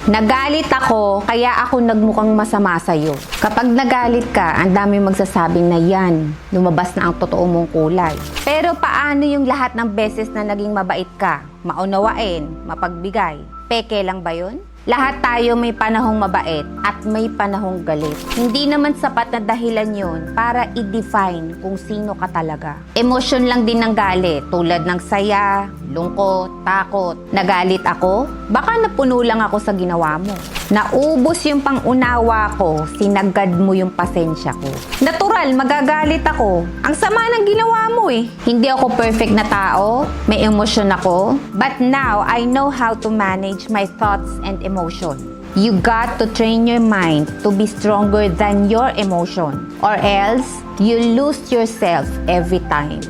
Nagalit ako, kaya ako nagmukhang masama sa'yo. Kapag nagalit ka, ang dami magsasabing na yan, lumabas na ang totoo mong kulay. Pero paano yung lahat ng beses na naging mabait ka, maunawain, mapagbigay? Peke lang ba yun? Lahat tayo may panahong mabait at may panahong galit. Hindi naman sapat na dahilan yun para i-define kung sino ka talaga. Emosyon lang din ng galit, tulad ng saya, lungkot, takot. Nagalit ako? Baka napuno lang ako sa ginawa mo. Naubos yung pangunawa ko, sinagad mo yung pasensya ko. Natural, magagalit ako. Ang sama ng ginawa mo eh. Hindi ako perfect na tao, may emosyon ako. But now, I know how to manage my thoughts and emotion. You got to train your mind to be stronger than your emotion, or else you lose yourself every time.